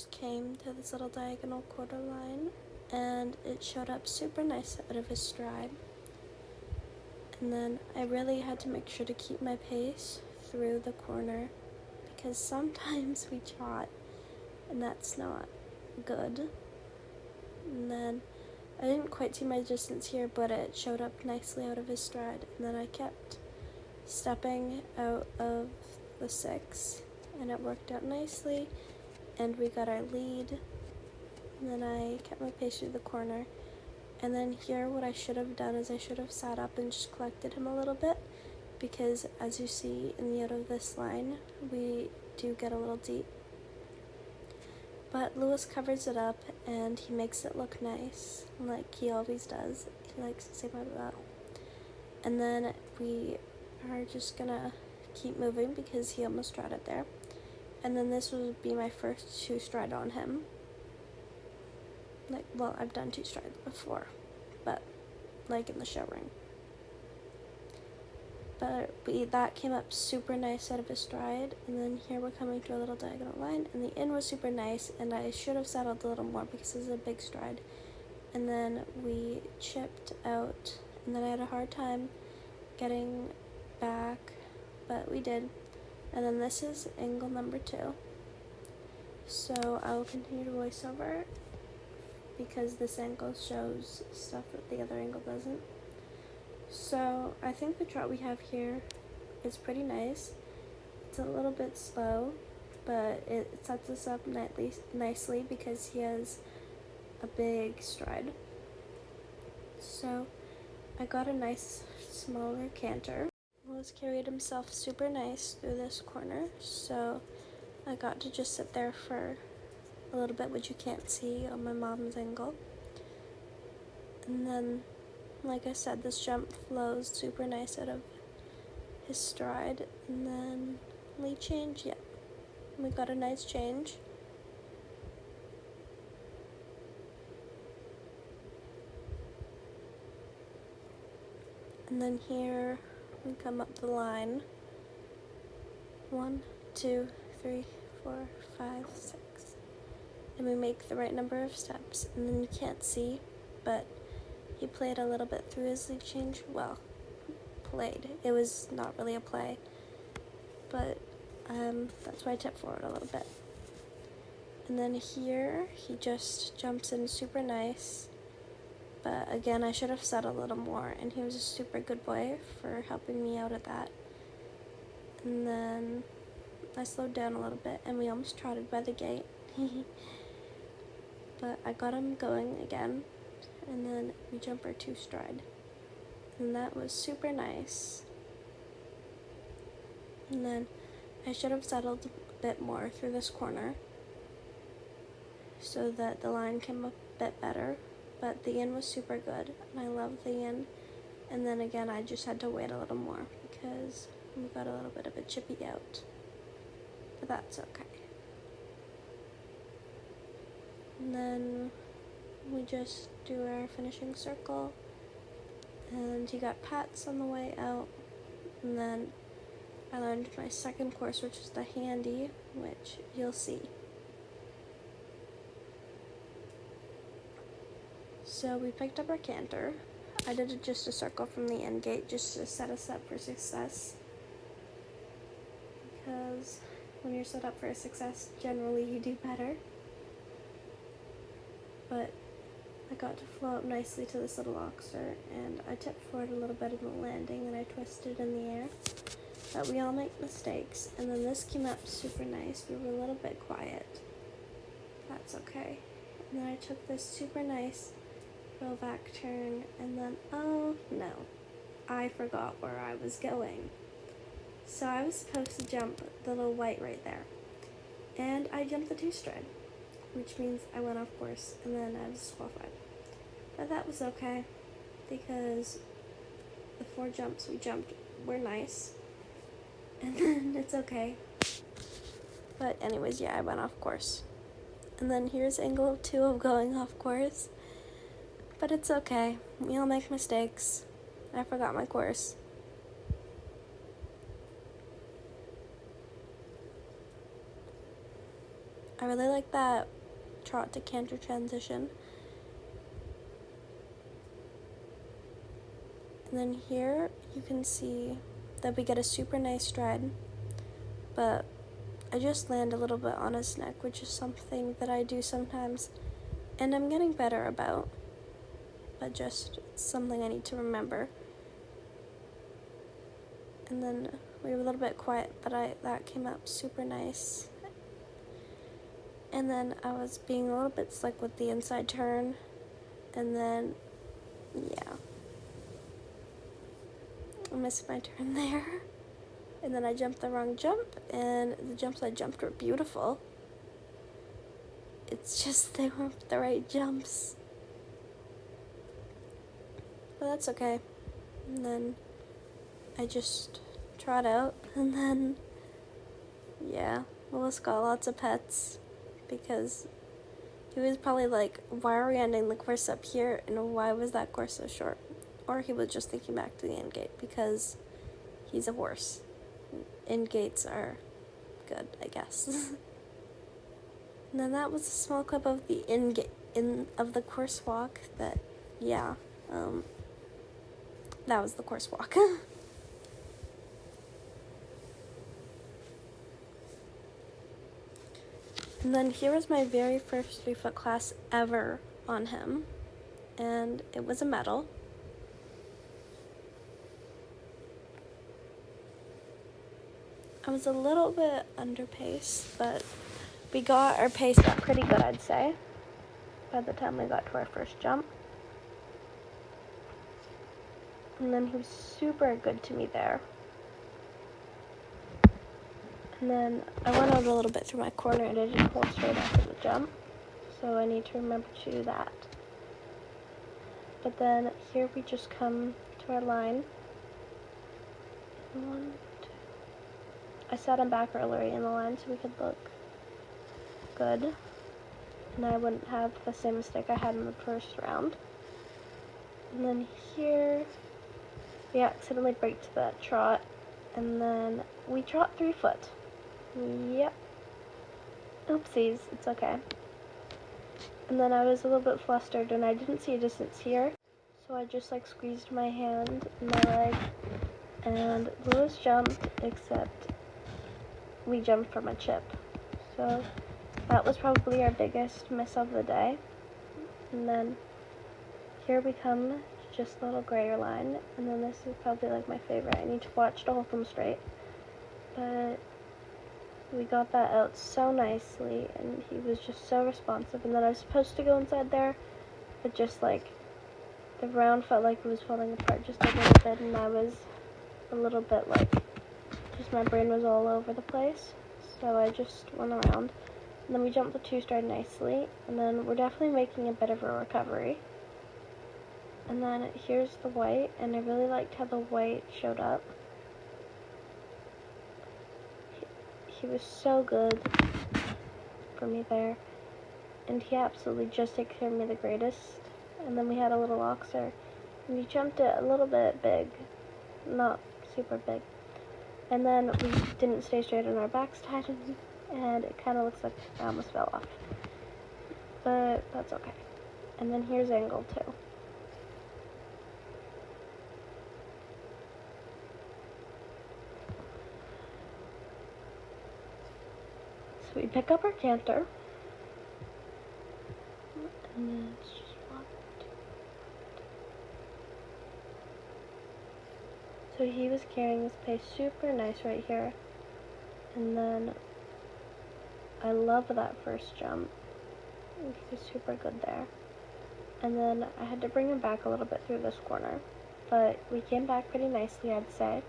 just came to this little diagonal quarter line, and it showed up super nice out of his stride. And then I really had to make sure to keep my pace through the corner, because sometimes we trot and that's not good. And then I didn't quite see my distance here, but it showed up nicely out of his stride. And then I kept stepping out of the 6, and it worked out nicely, and we got our lead. And then I kept my pace through the corner. And then here, what I should have done is I should have sat up and just collected him a little bit, because as you see in the out of this line, we do get a little deep. But Lewis covers it up, and he makes it look nice, like he always does. He likes to save my butt. And then we are just gonna keep moving because he almost trotted there. And then this would be my first 2 stride on him. Like, well, I've done 2 strides before, but like in the show ring. But that came up super nice out of his stride. And then here we're coming to a little diagonal line, and the in was super nice, and I should have settled a little more because this is a big stride. And then we chipped out, and then I had a hard time getting back, but we did. And then this is angle number 2. So I will continue to voice over because this angle shows stuff that the other angle doesn't. So I think the trot we have here is pretty nice. It's a little bit slow, but it sets us up nicely because he has a big stride. So I got a nice smaller canter. Lewis carried himself super nice through this corner, so I got to just sit there for a little bit, which you can't see on my mom's angle. And then, like I said, this jump flows super nice out of his stride. And then lead change, yeah, we got a nice change. And then here we come up the line. 1, 2, 3, 4, 5, 6. And we make the right number of steps. And then you can't see, but he played a little bit through his lead change. Well, played. It was not really a play, but that's why I tipped forward a little bit. And then here, he just jumps in super nice. But again, I should have said a little more, and he was a super good boy for helping me out at that. And then I slowed down a little bit, and we almost trotted by the gate. But I got him going again, and then we jump our 2 stride. And that was super nice. And then I should have settled a bit more through this corner so that the line came up a bit better. But the in was super good, and I love the in. And then again, I just had to wait a little more because we got a little bit of a chippy out. But that's okay. And then we just do our finishing circle, and he got pats on the way out. And then I learned my second course, which is the handy, which you'll see. So we picked up our canter. I did just a circle from the end gate just to set us up for success, because when you're set up for success, generally you do better. But I got to flow up nicely to this little oxer, and I tipped forward a little bit in the landing, and I twisted in the air. But we all make mistakes, and then this came up super nice. We were a little bit quiet. That's okay. And then I took this super nice roll back turn, and then, oh no, I forgot where I was going. So I was supposed to jump the little white right there, and I jumped the 2 stride, which means I went off course, and then I was disqualified. But that was okay, because the 4 jumps we jumped were nice, and then it's okay. But anyways, yeah, I went off course. And then here's angle 2 of going off course. But it's okay. We all make mistakes. I forgot my course. I really like that trot to canter transition. And then here you can see that we get a super nice stride, but I just land a little bit on his neck, which is something that I do sometimes, and I'm getting better about, but just it's something I need to remember. And then we were a little bit quiet, but that came up super nice. And then I was being a little bit slick with the inside turn, and then, yeah, I missed my turn there. And then I jumped the wrong jump, and the jumps I jumped were beautiful. It's just they weren't the right jumps. But that's okay. And then I just trot out, and then, yeah, Willis got lots of pets, because he was probably like, why are we ending the course up here, and why was that course so short? Or he was just thinking back to the end gate, because he's a horse. End gates are good, I guess. And then that was a small clip of the of the course walk that, yeah, that was the course walk. And then here was my very first 3-foot class ever on him, and it was a medal. I was a little bit under pace, but we got our pace up pretty good, I'd say, by the time we got to our first jump. And then he was super good to me there. And then I went out a little bit through my corner and I didn't hold straight after the jump, so I need to remember to do that. But then here we just come to our line. 1, 2. I sat him back earlier in the line so we could look good, and I wouldn't have the same mistake I had in the first round. And then here we accidentally braked that trot, and then we trot 3 foot. Yep. Oopsies, it's okay. And then I was a little bit flustered and I didn't see a distance here, so I just like squeezed my hand and my leg, and Lewis jumped, except we jumped from a chip. So that was probably our biggest miss of the day. And then here we come to just a little grayer line, and then this is probably like my favorite. I need to watch to hold them straight, but we got that out so nicely, and he was just so responsive. And then I was supposed to go inside there, but just like the round felt like it was falling apart just a little bit, and I was a little bit like, just my brain was all over the place. So I just went around, and then we jumped the 2-stride nicely, and then we're definitely making a bit of a recovery. And then here's the white, and I really liked how the white showed up. He was so good for me there, and he absolutely just takes care of me the greatest. And then we had a little oxer, and we jumped it a little bit big, not super big. And then we didn't stay straight on our backs tied, and it kind of looks like I almost fell off. But that's okay. And then here's angle 2. So we pick up our canter, and then it's just 1, 2. So he was carrying his pace super nice right here, and then I love that first jump. He was super good there. And then I had to bring him back a little bit through this corner, but we came back pretty nicely, I'd say.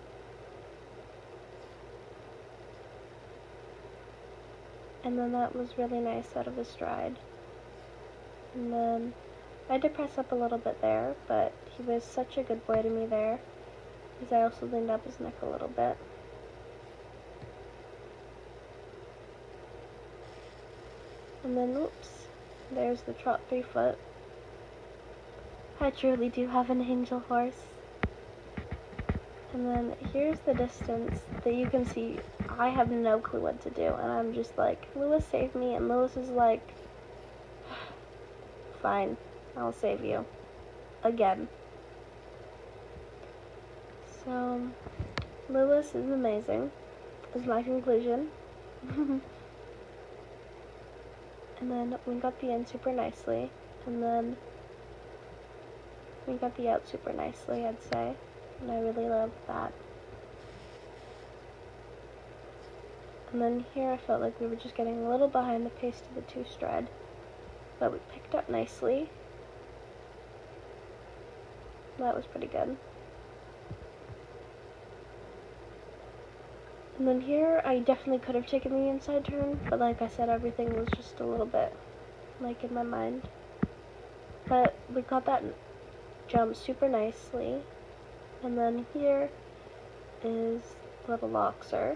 And then that was really nice out of the stride. And then I had to press up a little bit there, but he was such a good boy to me there, because I also leaned up his neck a little bit. And then, oops, there's the trot 3 foot. I truly do have an angel horse. And then here's the distance that you can see. I have no clue what to do, and I'm just like, Lewis, save me. And Lewis is like, fine, I'll save you. Again. So, Lewis is amazing, is my conclusion. And then we got the in super nicely, and then we got the out super nicely, I'd say. And I really love that. And then here I felt like we were just getting a little behind the pace to the 2-stride, but we picked up nicely. That was pretty good. And then here I definitely could have taken the inside turn, but like I said, everything was just a little bit like in my mind. But we got that jump super nicely. And then here is a little Loxer.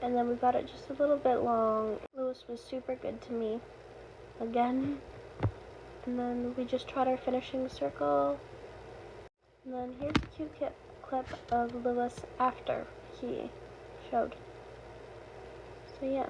And then we got it just a little bit long. Lewis was super good to me again. And then we just tried our finishing circle. And then here's a cute clip of Lewis after he showed. So yeah.